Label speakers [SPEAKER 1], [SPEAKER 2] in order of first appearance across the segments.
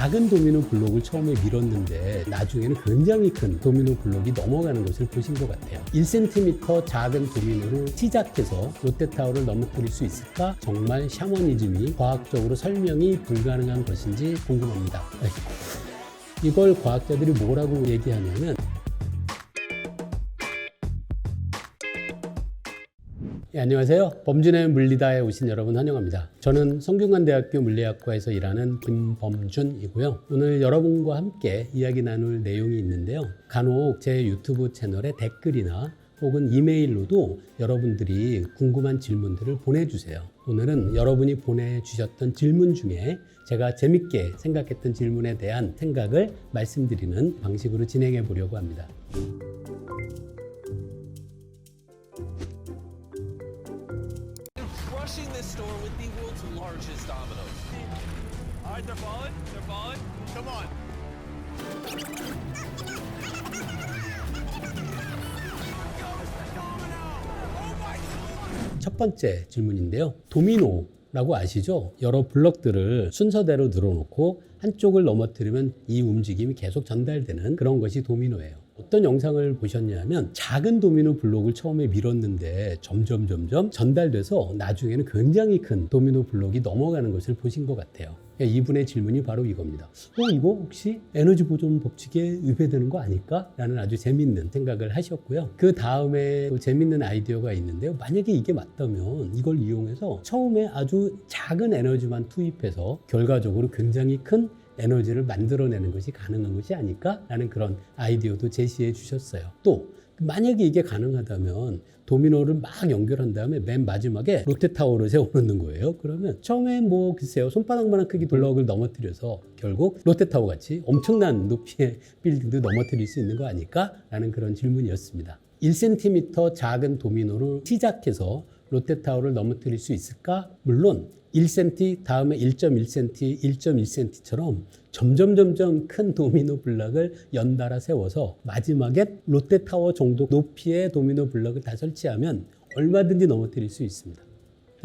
[SPEAKER 1] 작은 도미노 블록을 처음에 밀었는데 나중에는 굉장히 큰 도미노 블록이 넘어가는 것을 보신 것 같아요. 1cm 작은 도미노로 시작해서 롯데타워를 넘어뜨릴 수 있을까? 정말 샤머니즘이 과학적으로 설명이 불가능한 것인지 궁금합니다. 이걸 과학자들이 뭐라고 얘기하냐면 안녕하세요. 범준의 물리다에 오신 여러분 환영합니다. 저는 성균관대학교 물리학과에서 일하는 김범준이고요. 오늘 여러분과 함께 이야기 나눌 내용이 있는데요. 간혹 제 유튜브 채널에 댓글이나 혹은 이메일로도 여러분들이 궁금한 질문들을 보내주세요. 오늘은 여러분이 보내주셨던 질문 중에 제가 재밌게 생각했던 질문에 대한 생각을 말씀드리는 방식으로 진행해 보려고 합니다.
[SPEAKER 2] Crushing this store with the world's largest dominoes. All right, they're falling. They're falling. Come on.
[SPEAKER 1] 첫 번째 질문인데요. 도미노라고 아시죠? 여러 블럭들을 순서대로 늘어놓고 한쪽을 넘어뜨리면 이 움직임이 계속 전달되는 그런 것이 도미노예요. 어떤 영상을 보셨냐면 작은 도미노 블록을 처음에 밀었는데 점점 전달돼서 나중에는 굉장히 큰 도미노 블록이 넘어가는 것을 보신 것 같아요. 이분의 질문이 바로 이겁니다. 이거 혹시 에너지 보존 법칙에 위배되는 거 아닐까? 라는 아주 재밌는 생각을 하셨고요. 그 다음에 또 재밌는 아이디어가 있는데요. 만약에 이게 맞다면 이걸 이용해서 처음에 아주 작은 에너지만 투입해서 결과적으로 굉장히 큰 에너지를 만들어내는 것이 가능한 것이 아닐까라는 그런 아이디어도 제시해 주셨어요. 또 만약에 이게 가능하다면 도미노를 막 연결한 다음에 맨 마지막에 롯데타워를 세워놓는 거예요. 그러면 처음에 글쎄요, 손바닥만한 크기 블럭을 넘어뜨려서 결국 롯데타워 같이 엄청난 높이의 빌딩도 넘어뜨릴 수 있는 거 아닐까라는 그런 질문이었습니다. 1cm 작은 도미노로 시작해서 롯데타워를 넘어뜨릴 수 있을까? 물론 1cm, 다음에 1.1cm, 1.1cm처럼 점점 큰 도미노 블럭을 연달아 세워서 마지막에 롯데타워 정도 높이의 도미노 블럭을 다 설치하면 얼마든지 넘어뜨릴 수 있습니다.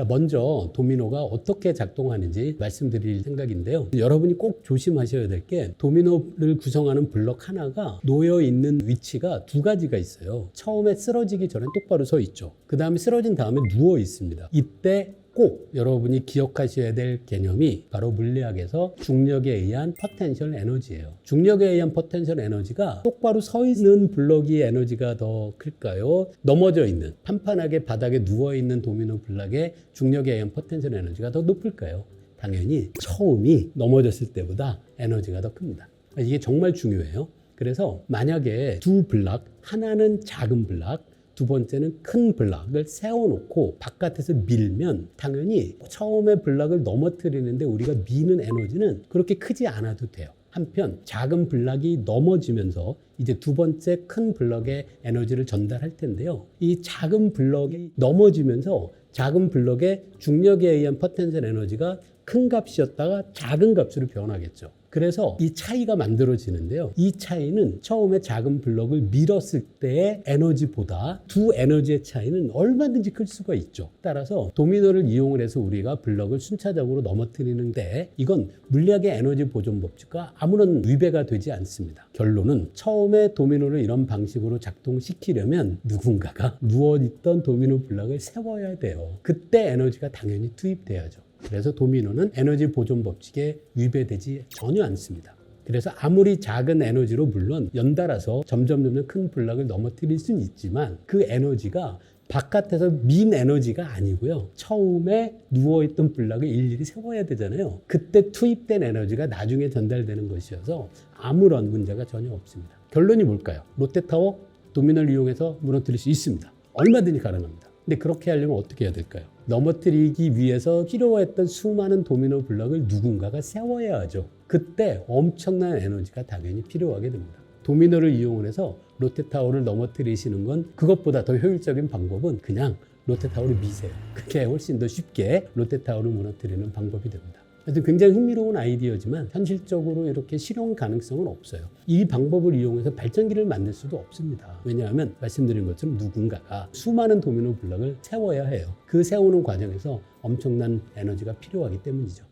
[SPEAKER 1] 먼저 도미노가 어떻게 작동하는지 말씀드릴 생각인데요. 여러분이 꼭 조심하셔야 될 게 도미노를 구성하는 블럭 하나가 놓여 있는 위치가 두 가지가 있어요. 처음에 쓰러지기 전에 똑바로 서 있죠. 그 다음에 쓰러진 다음에 누워 있습니다. 이때 꼭 여러분이 기억하셔야 될 개념이 바로 물리학에서 중력에 의한 포텐셜 에너지예요. 중력에 의한 포텐셜 에너지가 똑바로 서 있는 블럭이 에너지가 더 클까요? 넘어져 있는 판판하게 바닥에 누워 있는 도미노 블럭의 중력에 의한 포텐셜 에너지가 더 높을까요? 당연히 처음이 넘어졌을 때보다 에너지가 더 큽니다. 이게 정말 중요해요. 그래서 만약에 두 블럭, 하나는 작은 블럭, 두 번째는 큰 블럭을 세워놓고 바깥에서 밀면 당연히 처음에 블럭을 넘어뜨리는데 우리가 미는 에너지는 그렇게 크지 않아도 돼요. 한편 작은 블럭이 넘어지면서 이제 두 번째 큰 블럭에 에너지를 전달할 텐데요. 이 작은 블럭이 넘어지면서 작은 블럭의 중력에 의한 포텐셜 에너지가 큰 값이었다가 작은 값으로 변하겠죠. 그래서 이 차이가 만들어지는데요. 이 차이는 처음에 작은 블럭을 밀었을 때의 에너지보다 두 에너지의 차이는 얼마든지 클 수가 있죠. 따라서 도미노를 이용을 해서 우리가 블럭을 순차적으로 넘어뜨리는데 이건 물리학의 에너지 보존 법칙과 아무런 위배가 되지 않습니다. 결론은 처음에 도미노를 이런 방식으로 작동시키려면 누군가가 누워있던 도미노 블럭을 세워야 돼요. 그때 에너지가 당연히 투입돼야죠. 그래서 도미노는 에너지 보존 법칙에 위배되지 전혀 않습니다. 그래서 아무리 작은 에너지로 물론 연달아서 점점 큰 블럭을 넘어뜨릴 수는 있지만 그 에너지가 바깥에서 민 에너지가 아니고요. 처음에 누워있던 블럭을 일일이 세워야 되잖아요. 그때 투입된 에너지가 나중에 전달되는 것이어서 아무런 문제가 전혀 없습니다. 결론이 뭘까요? 롯데타워 도미노를 이용해서 무너뜨릴 수 있습니다. 얼마든지 가능합니다. 근데 그렇게 하려면 어떻게 해야 될까요? 넘어뜨리기 위해서 필요했던 수많은 도미노 블럭을 누군가가 세워야 하죠. 그때 엄청난 에너지가 당연히 필요하게 됩니다. 도미노를 이용해서 롯데타워를 넘어뜨리시는 건 그것보다 더 효율적인 방법은 그냥 롯데타워를 미세요. 그게 훨씬 더 쉽게 롯데타워를 무너뜨리는 방법이 됩니다. 하여튼 굉장히 흥미로운 아이디어지만 현실적으로 이렇게 실용 가능성은 없어요. 이 방법을 이용해서 발전기를 만들 수도 없습니다. 왜냐하면 말씀드린 것처럼 누군가가 수많은 도미노 블럭을 세워야 해요. 그 세우는 과정에서 엄청난 에너지가 필요하기 때문이죠.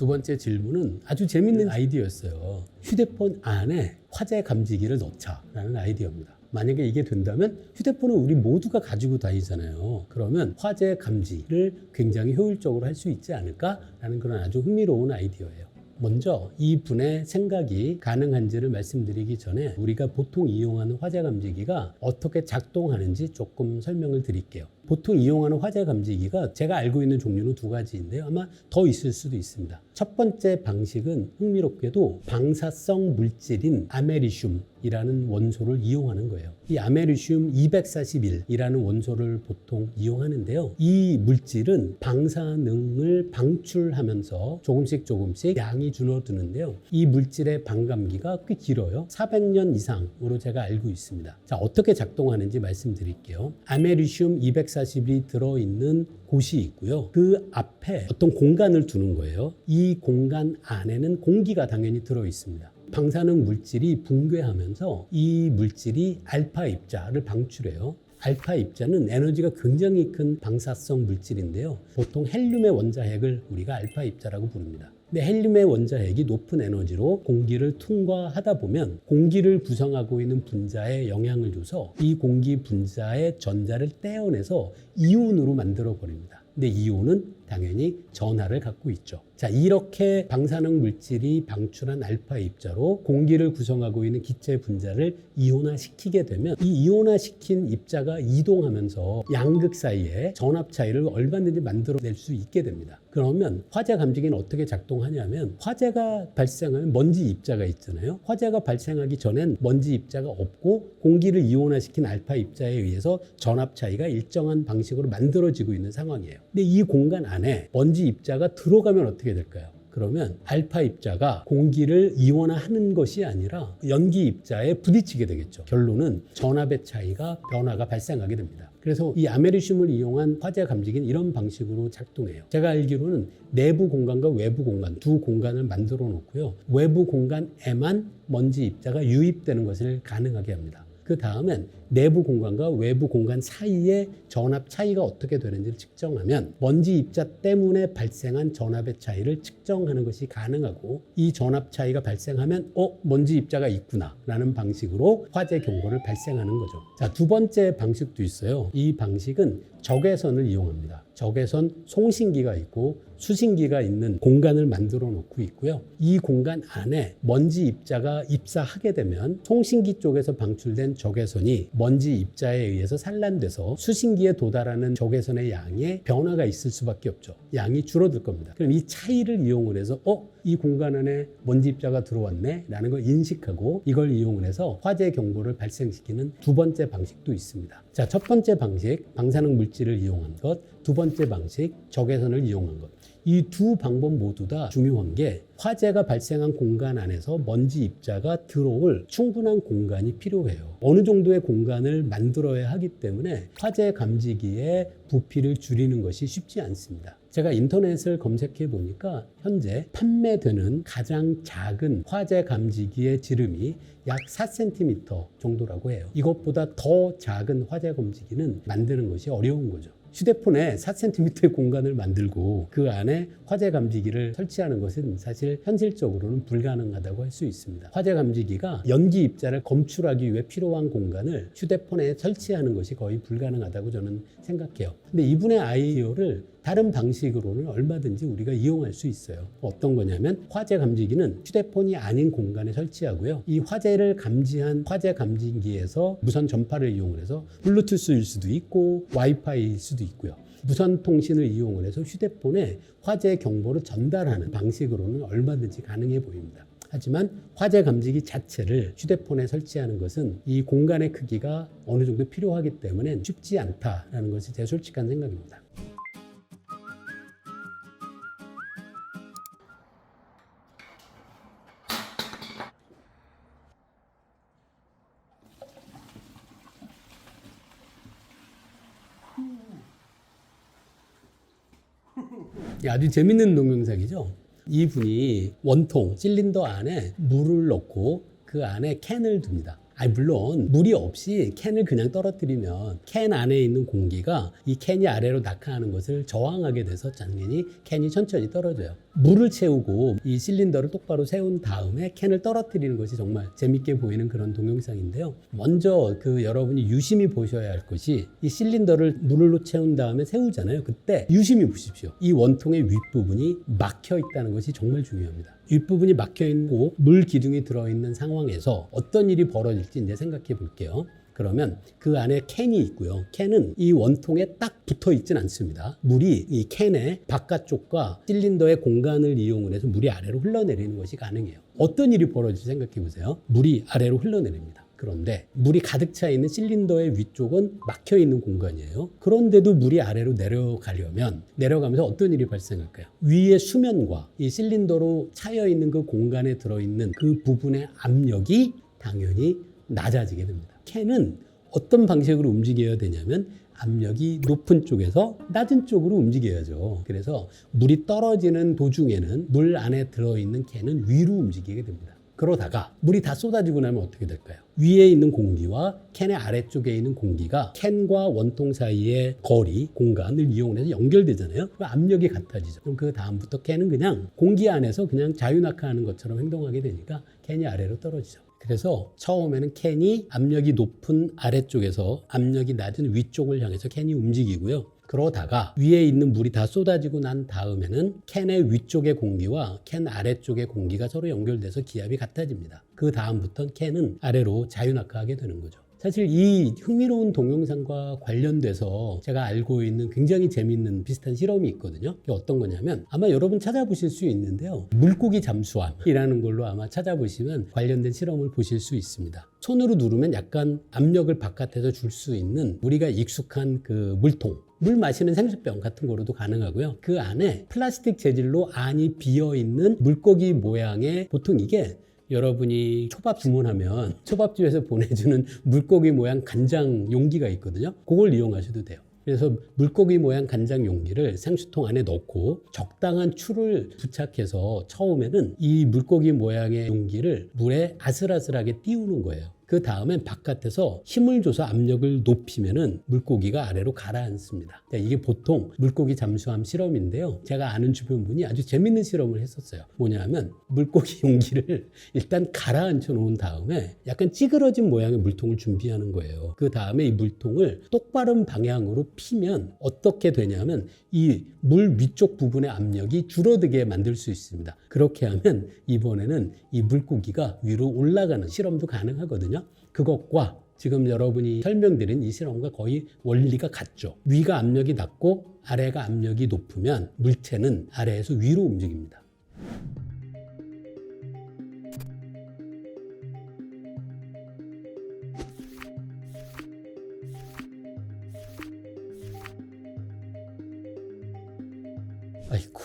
[SPEAKER 1] 두 번째 질문은 아주 재밌는 아이디어였어요. 휴대폰 안에 화재 감지기를 넣자라는 아이디어입니다. 만약에 이게 된다면 휴대폰은 우리 모두가 가지고 다니잖아요. 그러면 화재 감지를 굉장히 효율적으로 할 수 있지 않을까라는 그런 아주 흥미로운 아이디어예요. 먼저 이 분의 생각이 가능한지를 말씀드리기 전에 우리가 보통 이용하는 화재 감지기가 어떻게 작동하는지 조금 설명을 드릴게요. 보통 이용하는 화재 감지기가 제가 알고 있는 종류는 두 가지인데요. 아마 더 있을 수도 있습니다. 첫 번째 방식은 흥미롭게도 방사성 물질인 아메리슘이라는 원소를 이용하는 거예요. 이 아메리슘 241이라는 원소를 보통 이용하는데요. 이 물질은 방사능을 방출하면서 조금씩 양이 줄어드는데요. 이 물질의 반감기가 꽤 길어요. 400년 이상으로 제가 알고 있습니다. 자, 어떻게 작동하는지 말씀드릴게요. 아메리슘 241이 들어있는 곳이 있고요. 그 앞에 어떤 공간을 두는 거예요. 이 공간 안에는 공기가 당연히 들어 있습니다. 방사능 물질이 붕괴하면서 이 물질이 알파 입자를 방출해요. 알파 입자는 에너지가 굉장히 큰 방사성 물질인데요. 보통 헬륨의 원자핵을 우리가 알파 입자라고 부릅니다. 근데 헬륨의 원자핵이 높은 에너지로 공기를 통과하다 보면 공기를 구성하고 있는 분자에 영향을 줘서 이 공기 분자의 전자를 떼어내서 이온으로 만들어 버립니다. 근데 이온은 당연히 전하를 갖고 있죠. 자, 이렇게 방사능 물질이 방출한 알파 입자로 공기를 구성하고 있는 기체 분자를 이온화시키게 되면 이 이온화시킨 입자가 이동하면서 양극 사이에 전압 차이를 얼마든지 만들어낼 수 있게 됩니다. 그러면 화재 감지기는 어떻게 작동하냐면 화재가 발생하면 먼지 입자가 있잖아요. 화재가 발생하기 전엔 먼지 입자가 없고 공기를 이온화시킨 알파 입자에 의해서 전압 차이가 일정한 방식으로 만들어지고 있는 상황이에요. 근데 이 공간 안에 먼지 입자가 들어가면 어떻게 될까요? 그러면 알파 입자가 공기를 이온화하는 것이 아니라 연기 입자에 부딪히게 되겠죠. 결론은 전압의 차이가 변화가 발생하게 됩니다. 그래서 이 아메리슘을 이용한 화재 감지기는 이런 방식으로 작동해요. 제가 알기로는 내부 공간과 외부 공간 두 공간을 만들어 놓고요. 외부 공간에만 먼지 입자가 유입되는 것을 가능하게 합니다. 그 다음엔 내부 공간과 외부 공간 사이의 전압 차이가 어떻게 되는지를 측정하면 먼지 입자 때문에 발생한 전압의 차이를 측정하는 것이 가능하고 이 전압 차이가 발생하면 먼지 입자가 있구나 라는 방식으로 화재 경보를 발생하는 거죠. 자, 두 번째 방식도 있어요. 이 방식은 적외선을 이용합니다. 적외선 송신기가 있고 수신기가 있는 공간을 만들어 놓고 있고요. 이 공간 안에 먼지 입자가 입사하게 되면 송신기 쪽에서 방출된 적외선이 먼지 입자에 의해서 산란돼서 수신기에 도달하는 적외선의 양에 변화가 있을 수밖에 없죠. 양이 줄어들 겁니다. 그럼 이 차이를 이용을 해서 이 공간 안에 먼지 입자가 들어왔네 라는 걸 인식하고 이걸 이용을 해서 화재 경보를 발생시키는 두 번째 방식도 있습니다. 자, 첫 번째 방식 방사능 물질을 이용한 것, 두 번째 방식 적외선을 이용한 것. 이 두 방법 모두 다 중요한 게 화재가 발생한 공간 안에서 먼지 입자가 들어올 충분한 공간이 필요해요. 어느 정도의 공간을 만들어야 하기 때문에 화재 감지기의 부피를 줄이는 것이 쉽지 않습니다. 제가 인터넷을 검색해 보니까 현재 판매되는 가장 작은 화재 감지기의 지름이 약 4cm 정도라고 해요. 이것보다 더 작은 화재 감지기는 만드는 것이 어려운 거죠. 휴대폰에 4cm의 공간을 만들고 그 안에 화재 감지기를 설치하는 것은 사실 현실적으로는 불가능하다고 할 수 있습니다. 화재 감지기가 연기 입자를 검출하기 위해 필요한 공간을 휴대폰에 설치하는 것이 거의 불가능하다고 저는 생각해요. 근데 이분의 아이디어를 다른 방식으로는 얼마든지 우리가 이용할 수 있어요. 어떤 거냐면 화재 감지기는 휴대폰이 아닌 공간에 설치하고요. 이 화재를 감지한 화재 감지기에서 무선 전파를 이용을 해서 블루투스일 수도 있고 와이파이일 수도 있고요. 무선 통신을 이용을 해서 휴대폰에 화재 경보를 전달하는 방식으로는 얼마든지 가능해 보입니다. 하지만 화재 감지기 자체를 휴대폰에 설치하는 것은 이 공간의 크기가 어느 정도 필요하기 때문에 쉽지 않다라는 것이 제 솔직한 생각입니다. 아주 재밌는 동영상이죠. 이분이 원통 실린더 안에 물을 넣고 그 안에 캔을 둡니다. 물론 물이 없이 캔을 그냥 떨어뜨리면 캔 안에 있는 공기가 이 캔이 아래로 낙하하는 것을 저항하게 돼서 당연히 캔이 천천히 떨어져요. 물을 채우고 이 실린더를 똑바로 세운 다음에 캔을 떨어뜨리는 것이 정말 재밌게 보이는 그런 동영상인데요. 먼저 여러분이 유심히 보셔야 할 것이 이 실린더를 물로 채운 다음에 세우잖아요. 그때 유심히 보십시오. 이 원통의 윗부분이 막혀 있다는 것이 정말 중요합니다. 윗부분이 막혀 있고 물 기둥이 들어있는 상황에서 어떤 일이 벌어질지 이제 생각해 볼게요. 그러면 그 안에 캔이 있고요. 캔은 이 원통에 딱 붙어 있진 않습니다. 물이 이 캔의 바깥쪽과 실린더의 공간을 이용을 해서 물이 아래로 흘러내리는 것이 가능해요. 어떤 일이 벌어질지 생각해 보세요. 물이 아래로 흘러내립니다. 그런데 물이 가득 차 있는 실린더의 위쪽은 막혀 있는 공간이에요. 그런데도 물이 아래로 내려가면서 어떤 일이 발생할까요? 위의 수면과 이 실린더로 차여 있는 그 공간에 들어있는 그 부분의 압력이 당연히 낮아지게 됩니다. 캔은 어떤 방식으로 움직여야 되냐면 압력이 높은 쪽에서 낮은 쪽으로 움직여야죠. 그래서 물이 떨어지는 도중에는 물 안에 들어있는 캔은 위로 움직이게 됩니다. 그러다가 물이 다 쏟아지고 나면 어떻게 될까요? 위에 있는 공기와 캔의 아래쪽에 있는 공기가 캔과 원통 사이의 거리, 공간을 이용해서 연결되잖아요. 그럼 압력이 같아지죠. 그럼 그 다음부터 캔은 그냥 공기 안에서 그냥 자유낙하하는 것처럼 행동하게 되니까 캔이 아래로 떨어지죠. 그래서 처음에는 캔이 압력이 높은 아래쪽에서 압력이 낮은 위쪽을 향해서 캔이 움직이고요. 그러다가 위에 있는 물이 다 쏟아지고 난 다음에는 캔의 위쪽의 공기와 캔 아래쪽의 공기가 서로 연결돼서 기압이 같아집니다. 그 다음부터는 캔은 아래로 자유낙하하게 되는 거죠. 사실 이 흥미로운 동영상과 관련돼서 제가 알고 있는 굉장히 재밌는 비슷한 실험이 있거든요. 이게 어떤 거냐면 아마 여러분 찾아보실 수 있는데요. 물고기 잠수함이라는 걸로 아마 찾아보시면 관련된 실험을 보실 수 있습니다. 손으로 누르면 약간 압력을 바깥에서 줄 수 있는 우리가 익숙한 그 물통, 물 마시는 생수병 같은 거로도 가능하고요. 그 안에 플라스틱 재질로 안이 비어있는 물고기 모양의, 보통 이게 여러분이 초밥 주문하면 초밥집에서 보내주는 물고기 모양 간장 용기가 있거든요. 그걸 이용하셔도 돼요. 그래서 물고기 모양 간장 용기를 생수통 안에 넣고 적당한 추를 부착해서 처음에는 이 물고기 모양의 용기를 물에 아슬아슬하게 띄우는 거예요. 그 다음엔 바깥에서 힘을 줘서 압력을 높이면은 물고기가 아래로 가라앉습니다. 이게 보통 물고기 잠수함 실험인데요. 제가 아는 주변 분이 아주 재밌는 실험을 했었어요. 뭐냐면 물고기 용기를 일단 가라앉혀 놓은 다음에 약간 찌그러진 모양의 물통을 준비하는 거예요. 그 다음에 이 물통을 똑바른 방향으로 피면 어떻게 되냐면 이 물 위쪽 부분의 압력이 줄어들게 만들 수 있습니다. 그렇게 하면 이번에는 이 물고기가 위로 올라가는 실험도 가능하거든요. 그것과 지금 여러분이 설명드린 이 실험과 거의 원리가 같죠. 위가 압력이 낮고 아래가 압력이 높으면 물체는 아래에서 위로 움직입니다. 아이고.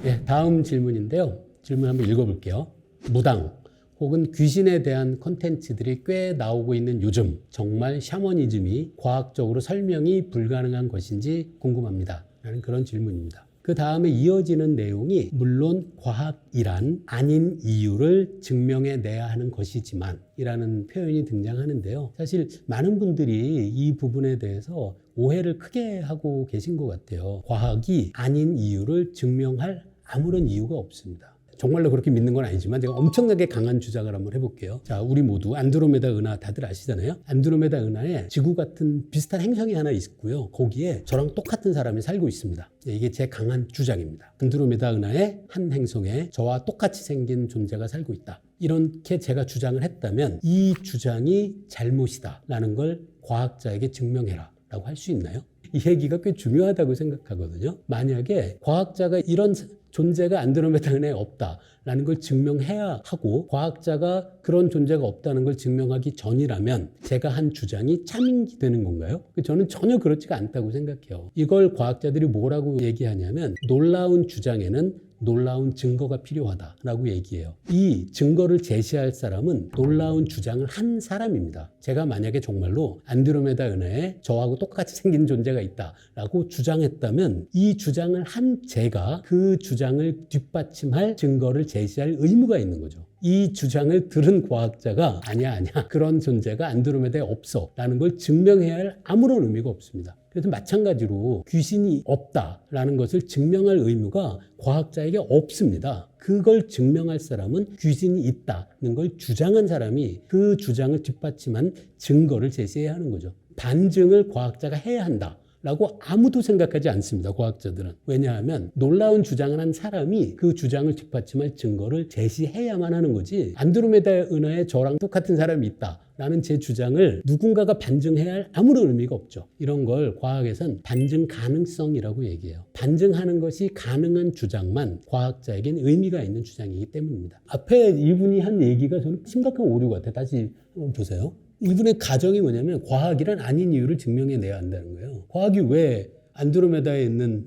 [SPEAKER 1] 예, 다음 질문인데요. 질문 한번 읽어볼게요. 무당 혹은 귀신에 대한 콘텐츠들이 꽤 나오고 있는 요즘 정말 샤머니즘이 과학적으로 설명이 불가능한 것인지 궁금합니다. 라는 그런 질문입니다. 그 다음에 이어지는 내용이 물론 과학이란 아닌 이유를 증명해내야 하는 것이지만 이라는 표현이 등장하는데요. 사실 많은 분들이 이 부분에 대해서 오해를 크게 하고 계신 것 같아요. 과학이 아닌 이유를 증명할 아무런 이유가 없습니다. 정말로 그렇게 믿는 건 아니지만 제가 엄청나게 강한 주장을 한번 해볼게요. 자, 우리 모두 안드로메다 은하 다들 아시잖아요. 안드로메다 은하에 지구 같은 비슷한 행성이 하나 있고요. 거기에 저랑 똑같은 사람이 살고 있습니다. 이게 제 강한 주장입니다. 안드로메다 은하의 한 행성에 저와 똑같이 생긴 존재가 살고 있다. 이렇게 제가 주장을 했다면 이 주장이 잘못이다라는 걸 과학자에게 증명해라 라고 할 수 있나요? 이 얘기가 꽤 중요하다고 생각하거든요. 만약에 과학자가 이런 존재가 안드로메다 은하에 없다라는 걸 증명해야 하고 과학자가 그런 존재가 없다는 걸 증명하기 전이라면 제가 한 주장이 참인이 되는 건가요? 저는 전혀 그렇지가 않다고 생각해요. 이걸 과학자들이 뭐라고 얘기하냐면 놀라운 주장에는 놀라운 증거가 필요하다라고 얘기해요. 이 증거를 제시할 사람은 놀라운 주장을 한 사람입니다. 제가 만약에 정말로 안드로메다 은하에 저하고 똑같이 생긴 존재가 있다라고 주장했다면 이 주장을 한 제가 그 주장을 뒷받침할 증거를 제시할 의무가 있는 거죠. 이 주장을 들은 과학자가 아니야 그런 존재가 안드로메다에 없어 라는 걸 증명해야 할 아무런 의미가 없습니다. 그래서 마찬가지로 귀신이 없다라는 것을 증명할 의무가 과학자에게 없습니다. 그걸 증명할 사람은 귀신이 있다는 걸 주장한 사람이 그 주장을 뒷받침한 증거를 제시해야 하는 거죠. 반증을 과학자가 해야 한다. 라고 아무도 생각하지 않습니다. 과학자들은. 왜냐하면 놀라운 주장을 한 사람이 그 주장을 뒷받침할 증거를 제시해야만 하는 거지, 안드로메다 은하에 저랑 똑같은 사람이 있다 라는 제 주장을 누군가가 반증해야 할 아무런 의미가 없죠. 이런 걸 과학에선 반증 가능성이라고 얘기해요. 반증하는 것이 가능한 주장만 과학자에겐 의미가 있는 주장이기 때문입니다. 앞에 이분이 한 얘기가 저는 심각한 오류 같아요. 다시 한번 보세요. 이분의 가정이 뭐냐면 과학이란 아닌 이유를 증명해내야 한다는 거예요. 과학이 왜 안드로메다에 있는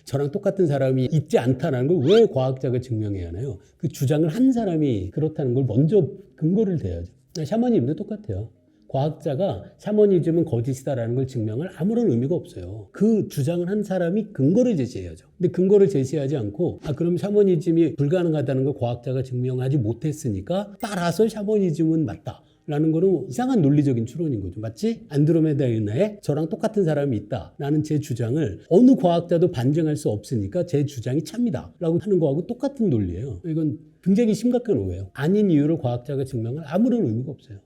[SPEAKER 1] 저랑 똑같은 사람이 있지 않다는 걸 왜 과학자가 증명해야 하나요? 그 주장을 한 사람이 그렇다는 걸 먼저 근거를 대야죠. 샤머니즘도 똑같아요. 과학자가 샤머니즘은 거짓이다라는 걸 증명할 아무런 의미가 없어요. 그 주장을 한 사람이 근거를 제시해야죠. 근데 근거를 제시하지 않고 그럼 샤머니즘이 불가능하다는 걸 과학자가 증명하지 못했으니까 따라서 샤머니즘은 맞다 라는 거는 이상한 논리적인 추론인 거죠. 맞지? 안드로메다 은하에 저랑 똑같은 사람이 있다라는 제 주장을 어느 과학자도 반증할 수 없으니까 제 주장이 참이다 라고 하는 거하고 똑같은 논리예요. 이건 굉장히 심각한 오해예요. 아닌 이유를 과학자가 증명할 아무런 의미가 없어요.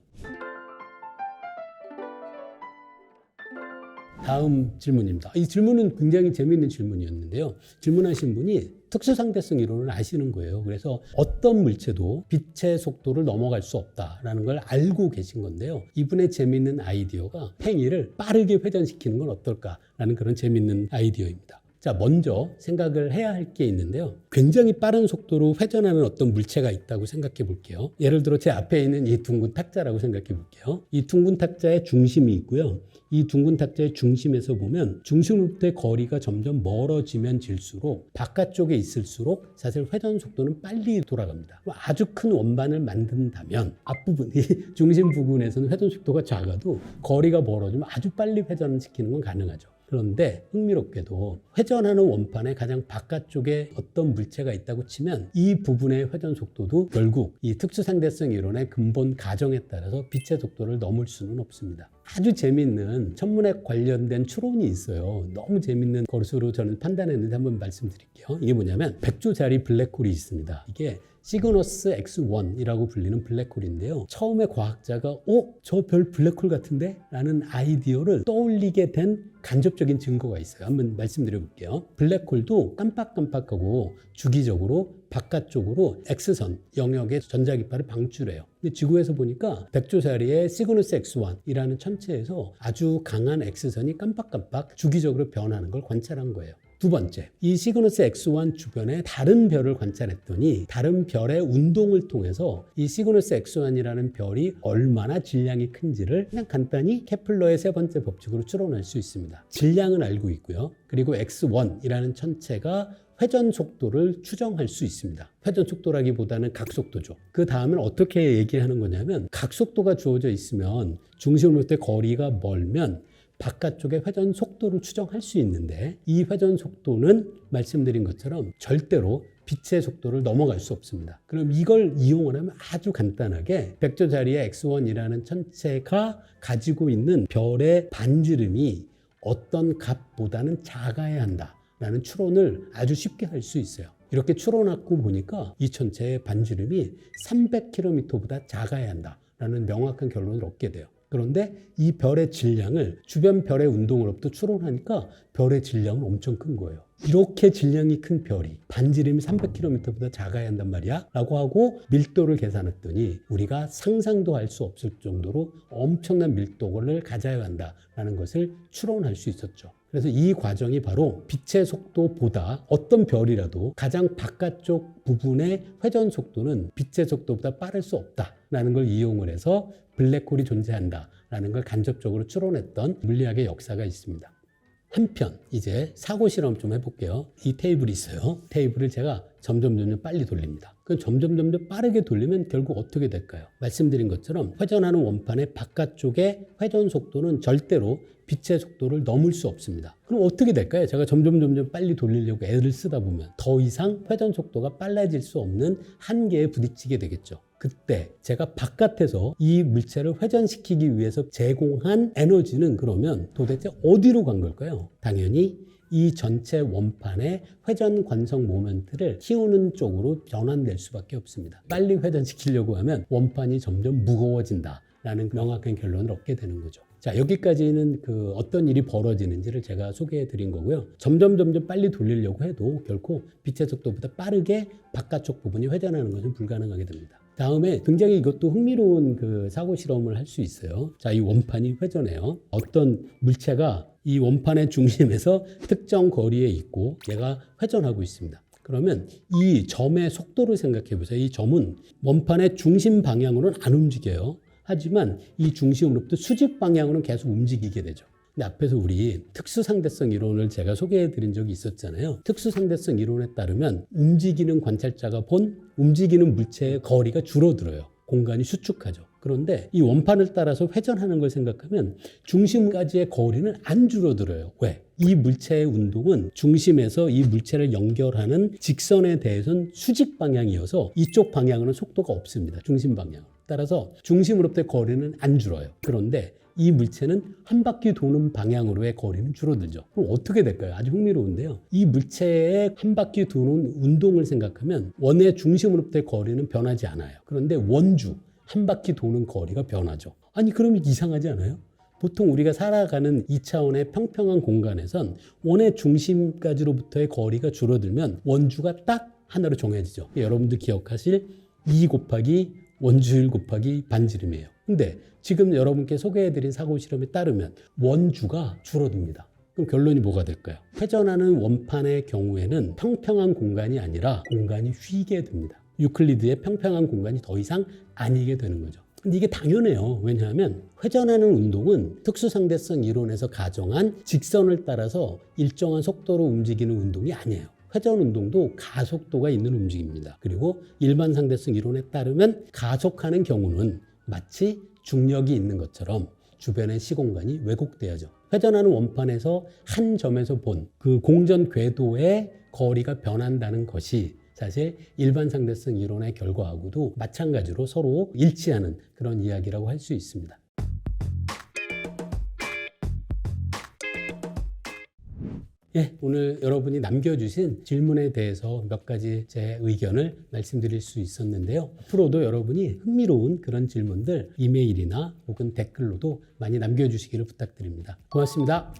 [SPEAKER 1] 다음 질문입니다. 이 질문은 굉장히 재미있는 질문이었는데요. 질문하신 분이 특수상대성 이론을 아시는 거예요. 그래서 어떤 물체도 빛의 속도를 넘어갈 수 없다라는 걸 알고 계신 건데요. 이분의 재미있는 아이디어가 행위를 빠르게 회전시키는 건 어떨까라는 그런 재미있는 아이디어입니다. 자, 먼저 생각을 해야 할 게 있는데요. 굉장히 빠른 속도로 회전하는 어떤 물체가 있다고 생각해 볼게요. 예를 들어 제 앞에 있는 이 둥근 탁자라고 생각해 볼게요. 이 둥근 탁자에 중심이 있고요. 이 둥근 탁자의 중심에서 보면 중심으로부터의 거리가 점점 멀어지면 질수록 바깥쪽에 있을수록 사실 회전 속도는 빨리 돌아갑니다. 아주 큰 원반을 만든다면 앞부분, 이 중심 부분에서는 회전 속도가 작아도 거리가 멀어지면 아주 빨리 회전시키는 건 가능하죠. 그런데 흥미롭게도 회전하는 원판의 가장 바깥쪽에 어떤 물체가 있다고 치면 이 부분의 회전 속도도 결국 이 특수상대성 이론의 근본 가정에 따라서 빛의 속도를 넘을 수는 없습니다. 아주 재밌는 천문학 관련된 추론이 있어요. 너무 재밌는 것으로 저는 판단했는데 한번 말씀드릴게요. 이게 뭐냐면 백조자리 블랙홀이 있습니다. 이게 시그너스 X1이라고 불리는 블랙홀인데요. 처음에 과학자가 저 별 블랙홀 같은데? 라는 아이디어를 떠올리게 된 간접적인 증거가 있어요. 한번 말씀드려 볼게요. 블랙홀도 깜빡깜빡하고 주기적으로 바깥쪽으로 X선 영역의 전자기파를 방출해요. 근데 지구에서 보니까 백조자리의 시그너스 X1이라는 천체에서 아주 강한 X선이 깜빡깜빡 주기적으로 변하는 걸 관찰한 거예요. 두 번째, 이 시그너스 X1 주변에 다른 별을 관찰했더니 다른 별의 운동을 통해서 이 시그너스 X1이라는 별이 얼마나 질량이 큰지를 그냥 간단히 케플러의 세 번째 법칙으로 추론할 수 있습니다. 질량은 알고 있고요. 그리고 X1이라는 천체가 회전 속도를 추정할 수 있습니다. 회전 속도라기보다는 각속도죠. 그 다음은 어떻게 얘기하는 거냐면 각속도가 주어져 있으면 중심으로부터 거리가 멀면 바깥쪽의 회전 속도를 추정할 수 있는데 이 회전 속도는 말씀드린 것처럼 절대로 빛의 속도를 넘어갈 수 없습니다. 그럼 이걸 이용을 하면 아주 간단하게 백조자리의 X1이라는 천체가 가지고 있는 별의 반지름이 어떤 값보다는 작아야 한다라는 추론을 아주 쉽게 할 수 있어요. 이렇게 추론하고 보니까 이 천체의 반지름이 300km보다 작아야 한다라는 명확한 결론을 얻게 돼요. 그런데 이 별의 질량을 주변 별의 운동으로부터 추론하니까 별의 질량은 엄청 큰 거예요. 이렇게 질량이 큰 별이 반지름이 300km보다 작아야 한단 말이야 라고 하고 밀도를 계산했더니 우리가 상상도 할 수 없을 정도로 엄청난 밀도를 가져야 한다라는 것을 추론할 수 있었죠. 그래서 이 과정이 바로 빛의 속도보다 어떤 별이라도 가장 바깥쪽 부분의 회전 속도는 빛의 속도보다 빠를 수 없다라는 걸 이용을 해서 블랙홀이 존재한다라는 걸 간접적으로 추론했던 물리학의 역사가 있습니다. 한편 이제 사고 실험 좀 해볼게요. 이 테이블이 있어요. 테이블을 제가 점점 빨리 돌립니다. 그럼 점점 빠르게 돌리면 결국 어떻게 될까요? 말씀드린 것처럼 회전하는 원판의 바깥쪽의 회전 속도는 절대로 빛의 속도를 넘을 수 없습니다. 그럼 어떻게 될까요? 제가 점점 빨리 돌리려고 애를 쓰다 보면 더 이상 회전 속도가 빨라질 수 없는 한계에 부딪히게 되겠죠. 그때 제가 바깥에서 이 물체를 회전시키기 위해서 제공한 에너지는 그러면 도대체 어디로 간 걸까요? 당연히 이 전체 원판의 회전 관성 모멘트를 키우는 쪽으로 전환될 수밖에 없습니다. 빨리 회전시키려고 하면 원판이 점점 무거워진다 라는 명확한 결론을 얻게 되는 거죠. 자, 여기까지는 어떤 일이 벌어지는지를 제가 소개해 드린 거고요. 점점 빨리 돌리려고 해도 결코 빛의 속도보다 빠르게 바깥쪽 부분이 회전하는 것은 불가능하게 됩니다. 다음에 굉장히 이것도 흥미로운 사고 실험을 할 수 있어요. 자, 이 원판이 회전해요. 어떤 물체가 이 원판의 중심에서 특정 거리에 있고 얘가 회전하고 있습니다. 그러면 이 점의 속도를 생각해 보세요. 이 점은 원판의 중심 방향으로는 안 움직여요. 하지만 이 중심으로부터 수직 방향으로는 계속 움직이게 되죠. 근데 앞에서 우리 특수상대성 이론을 제가 소개해 드린 적이 있었잖아요. 특수상대성 이론에 따르면 움직이는 관찰자가 본 움직이는 물체의 거리가 줄어들어요. 공간이 수축하죠. 그런데 이 원판을 따라서 회전하는 걸 생각하면 중심까지의 거리는 안 줄어들어요. 왜? 이 물체의 운동은 중심에서 이 물체를 연결하는 직선에 대해서는 수직 방향이어서 이쪽 방향으로는 속도가 없습니다. 중심 방향. 따라서 중심으로부터의 거리는 안 줄어요. 그런데 이 물체는 한 바퀴 도는 방향으로의 거리는 줄어들죠. 그럼 어떻게 될까요? 아주 흥미로운데요. 이 물체의 한 바퀴 도는 운동을 생각하면 원의 중심으로부터의 거리는 변하지 않아요. 그런데 원주, 한 바퀴 도는 거리가 변하죠. 아니, 그러면 이상하지 않아요? 보통 우리가 살아가는 2차원의 평평한 공간에선 원의 중심까지로부터의 거리가 줄어들면 원주가 딱 하나로 정해지죠. 여러분들 기억하실 2 곱하기 원주율 곱하기 반지름이에요. 근데 지금 여러분께 소개해드린 사고 실험에 따르면 원주가 줄어듭니다. 그럼 결론이 뭐가 될까요? 회전하는 원판의 경우에는 평평한 공간이 아니라 공간이 휘게 됩니다. 유클리드의 평평한 공간이 더 이상 아니게 되는 거죠. 근데 이게 당연해요. 왜냐하면 회전하는 운동은 특수상대성 이론에서 가정한 직선을 따라서 일정한 속도로 움직이는 운동이 아니에요. 회전 운동도 가속도가 있는 움직임입니다. 그리고 일반 상대성 이론에 따르면 가속하는 경우는 마치 중력이 있는 것처럼 주변의 시공간이 왜곡되어져. 회전하는 원판에서 한 점에서 본 그 공전 궤도의 거리가 변한다는 것이 사실 일반 상대성 이론의 결과하고도 마찬가지로 서로 일치하는 그런 이야기라고 할 수 있습니다. 예, 오늘 여러분이 남겨주신 질문에 대해서 몇 가지 제 의견을 말씀드릴 수 있었는데요. 앞으로도 여러분이 흥미로운 그런 질문들 이메일이나 혹은 댓글로도 많이 남겨주시기를 부탁드립니다. 고맙습니다.